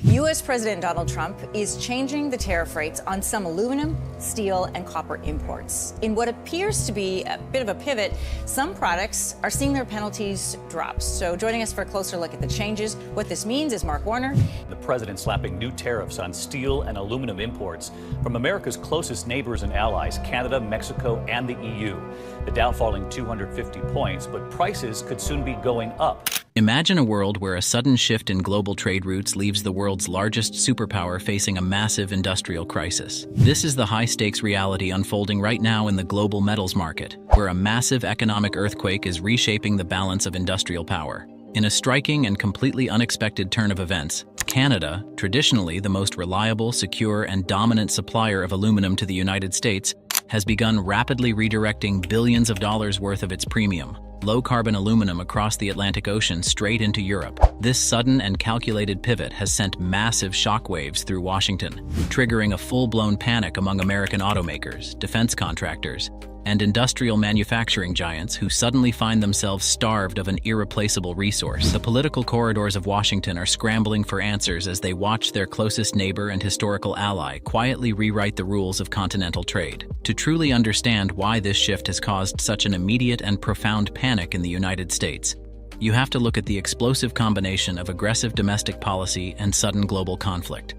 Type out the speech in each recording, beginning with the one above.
U.S. President Donald Trump is changing the tariff rates on some aluminum, steel, and copper imports. In what appears to be a bit of a pivot, some products are seeing their penalties drop. So joining us for a closer look at the changes, what this means, is Mark Warner. The president slapping new tariffs on steel and aluminum imports from America's closest neighbors and allies, Canada, Mexico, and the EU. The Dow falling 250 points, but prices could soon be going up. Imagine a world where a sudden shift in global trade routes leaves the world's largest superpower facing a massive industrial crisis. This is the high-stakes reality unfolding right now in the global metals market, where a massive economic earthquake is reshaping the balance of industrial power. In a striking and completely unexpected turn of events, Canada, traditionally the most reliable, secure, and dominant supplier of aluminum to the United States, has begun rapidly redirecting billions of dollars worth of its premium, low-carbon aluminum across the Atlantic Ocean straight into Europe. This sudden and calculated pivot has sent massive shockwaves through Washington, triggering a full-blown panic among American automakers, defense contractors, and industrial manufacturing giants who suddenly find themselves starved of an irreplaceable resource. The political corridors of Washington are scrambling for answers as they watch their closest neighbor and historical ally quietly rewrite the rules of continental trade. To truly understand why this shift has caused such an immediate and profound panic in the United States, you have to look at the explosive combination of aggressive domestic policy and sudden global conflict.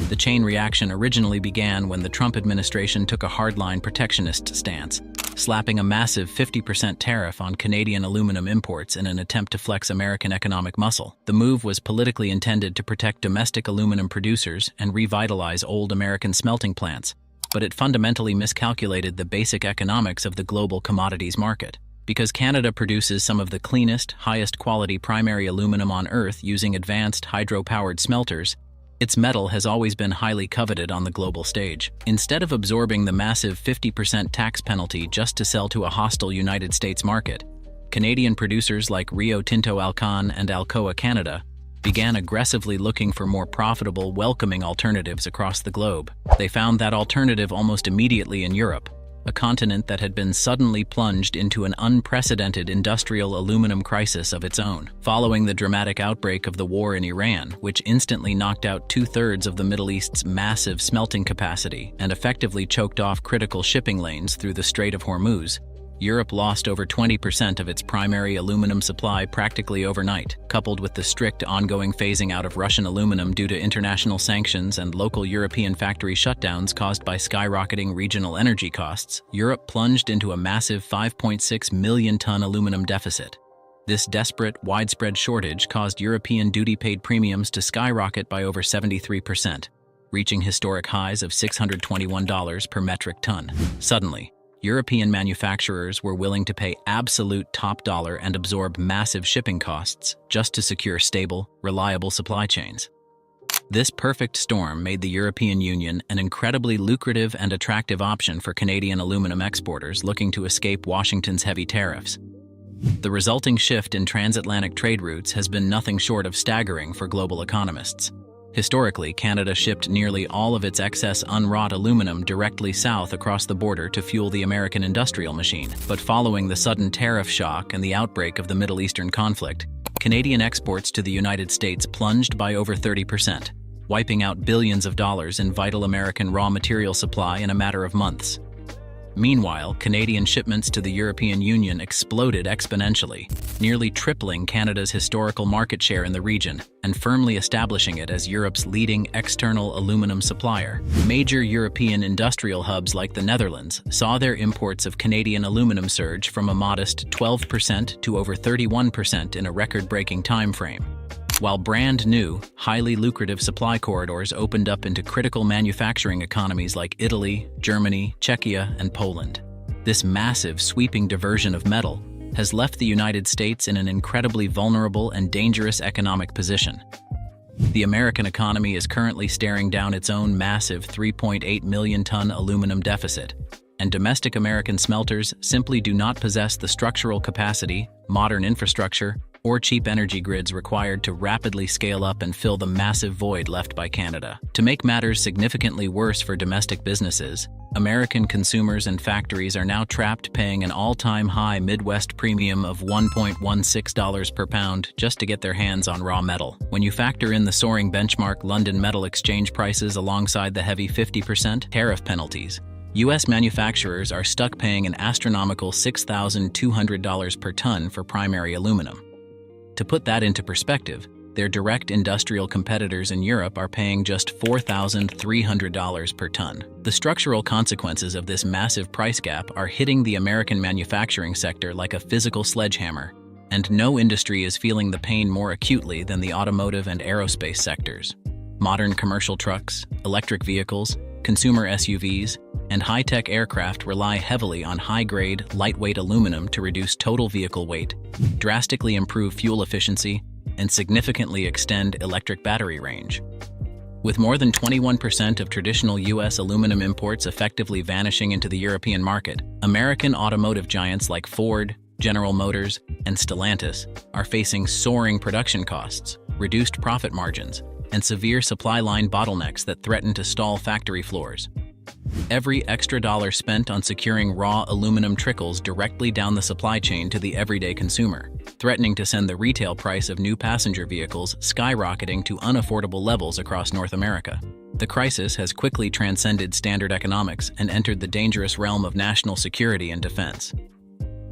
The chain reaction originally began when the Trump administration took a hardline protectionist stance, slapping a massive 50% tariff on Canadian aluminum imports in an attempt to flex American economic muscle. The move was politically intended to protect domestic aluminum producers and revitalize old American smelting plants, but it fundamentally miscalculated the basic economics of the global commodities market. Because Canada produces some of the cleanest, highest quality primary aluminum on Earth using advanced hydro-powered smelters, its metal has always been highly coveted on the global stage. Instead of absorbing the massive 50% tax penalty just to sell to a hostile United States market, Canadian producers like Rio Tinto Alcan and Alcoa Canada began aggressively looking for more profitable, welcoming alternatives across the globe. They found that alternative almost immediately in Europe, a continent that had been suddenly plunged into an unprecedented industrial aluminum crisis of its own. Following the dramatic outbreak of the war in Iran, which instantly knocked out 2/3 of the Middle East's massive smelting capacity and effectively choked off critical shipping lanes through the Strait of Hormuz, Europe lost over 20% of its primary aluminum supply practically overnight. Coupled with the strict ongoing phasing out of Russian aluminum due to international sanctions and local European factory shutdowns caused by skyrocketing regional energy costs, Europe plunged into a massive 5.6 million ton aluminum deficit. This desperate, widespread shortage caused European duty-paid premiums to skyrocket by over 73%, reaching historic highs of $621 per metric ton. Suddenly, European manufacturers were willing to pay absolute top dollar and absorb massive shipping costs just to secure stable, reliable supply chains. This perfect storm made the European Union an incredibly lucrative and attractive option for Canadian aluminum exporters looking to escape Washington's heavy tariffs. The resulting shift in transatlantic trade routes has been nothing short of staggering for global economists. Historically, Canada shipped nearly all of its excess unwrought aluminum directly south across the border to fuel the American industrial machine. But following the sudden tariff shock and the outbreak of the Middle Eastern conflict, Canadian exports to the United States plunged by over 30%, wiping out billions of dollars in vital American raw material supply in a matter of months. Meanwhile, Canadian shipments to the European Union exploded exponentially, nearly tripling Canada's historical market share in the region and firmly establishing it as Europe's leading external aluminum supplier. Major European industrial hubs like the Netherlands saw their imports of Canadian aluminum surge from a modest 12% to over 31% in a record-breaking time frame, while brand new, highly lucrative supply corridors opened up into critical manufacturing economies like Italy, Germany, Czechia, and Poland. This massive, sweeping diversion of metal has left the United States in an incredibly vulnerable and dangerous economic position. The American economy is currently staring down its own massive 3.8 million ton aluminum deficit, and domestic American smelters simply do not possess the structural capacity, modern infrastructure, or cheap energy grids required to rapidly scale up and fill the massive void left by Canada. To make matters significantly worse for domestic businesses, American consumers and factories are now trapped paying an all-time high Midwest premium of $1.16 per pound just to get their hands on raw metal. When you factor in the soaring benchmark London Metal Exchange prices alongside the heavy 50% tariff penalties, U.S. manufacturers are stuck paying an astronomical $6,200 per ton for primary aluminum. To put that into perspective, their direct industrial competitors in Europe are paying just $4,300 per ton. The structural consequences of this massive price gap are hitting the American manufacturing sector like a physical sledgehammer, and no industry is feeling the pain more acutely than the automotive and aerospace sectors. Modern commercial trucks, electric vehicles, consumer SUVs, and high-tech aircraft rely heavily on high-grade, lightweight aluminum to reduce total vehicle weight, drastically improve fuel efficiency, and significantly extend electric battery range. With more than 21% of traditional U.S. aluminum imports effectively vanishing into the European market, American automotive giants like Ford, General Motors, and Stellantis are facing soaring production costs, reduced profit margins, and severe supply line bottlenecks that threaten to stall factory floors. Every extra dollar spent on securing raw aluminum trickles directly down the supply chain to the everyday consumer, threatening to send the retail price of new passenger vehicles skyrocketing to unaffordable levels across North America. The crisis has quickly transcended standard economics and entered the dangerous realm of national security and defense.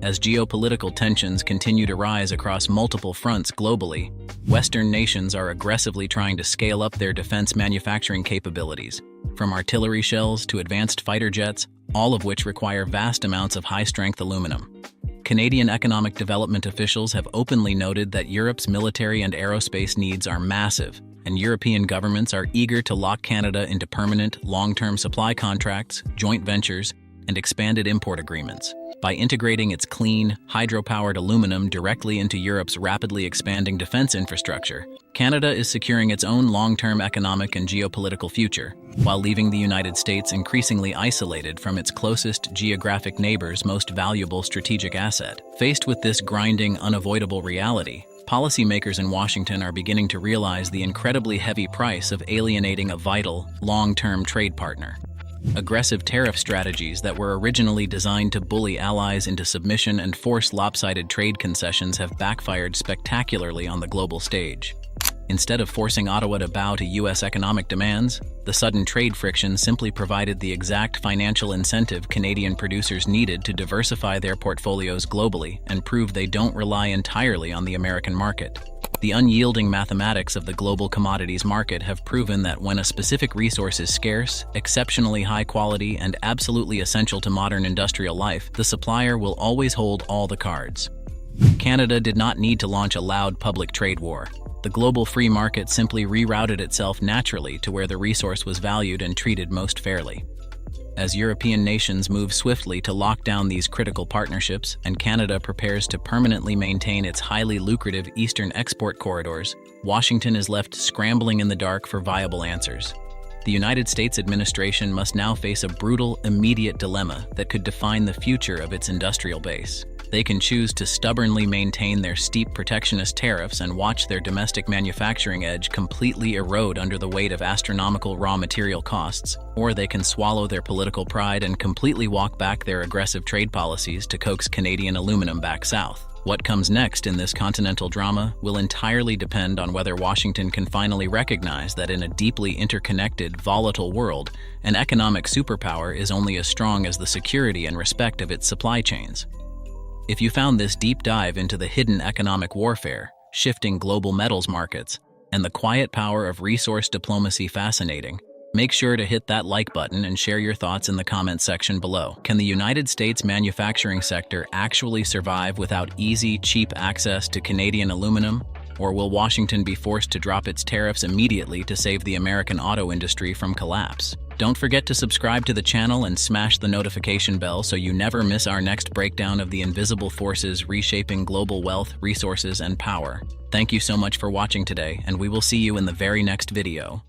As geopolitical tensions continue to rise across multiple fronts globally, Western nations are aggressively trying to scale up their defense manufacturing capabilities, from artillery shells to advanced fighter jets, all of which require vast amounts of high-strength aluminum. Canadian economic development officials have openly noted that Europe's military and aerospace needs are massive, and European governments are eager to lock Canada into permanent, long-term supply contracts, joint ventures, and expanded import agreements. By integrating its clean, hydro-powered aluminum directly into Europe's rapidly expanding defense infrastructure, Canada is securing its own long-term economic and geopolitical future, while leaving the United States increasingly isolated from its closest geographic neighbor's most valuable strategic asset. Faced with this grinding, unavoidable reality, policymakers in Washington are beginning to realize the incredibly heavy price of alienating a vital, long-term trade partner. Aggressive tariff strategies that were originally designed to bully allies into submission and force lopsided trade concessions have backfired spectacularly on the global stage. Instead of forcing Ottawa to bow to U.S. economic demands, the sudden trade friction simply provided the exact financial incentive Canadian producers needed to diversify their portfolios globally and prove they don't rely entirely on the American market. The unyielding mathematics of the global commodities market have proven that when a specific resource is scarce, exceptionally high quality, and absolutely essential to modern industrial life, the supplier will always hold all the cards. Canada did not need to launch a loud public trade war. The global free market simply rerouted itself naturally to where the resource was valued and treated most fairly. As European nations move swiftly to lock down these critical partnerships and Canada prepares to permanently maintain its highly lucrative eastern export corridors, Washington is left scrambling in the dark for viable answers. The United States administration must now face a brutal, immediate dilemma that could define the future of its industrial base. They can choose to stubbornly maintain their steep protectionist tariffs and watch their domestic manufacturing edge completely erode under the weight of astronomical raw material costs, or they can swallow their political pride and completely walk back their aggressive trade policies to coax Canadian aluminum back south. What comes next in this continental drama will entirely depend on whether Washington can finally recognize that in a deeply interconnected, volatile world, an economic superpower is only as strong as the security and respect of its supply chains. If you found this deep dive into the hidden economic warfare, shifting global metals markets, and the quiet power of resource diplomacy fascinating, make sure to hit that like button and share your thoughts in the comments section below. Can the United States manufacturing sector actually survive without easy, cheap access to Canadian aluminum? Or will Washington be forced to drop its tariffs immediately to save the American auto industry from collapse? Don't forget to subscribe to the channel and smash the notification bell so you never miss our next breakdown of the invisible forces reshaping global wealth, resources, and power. Thank you so much for watching today, and we will see you in the very next video.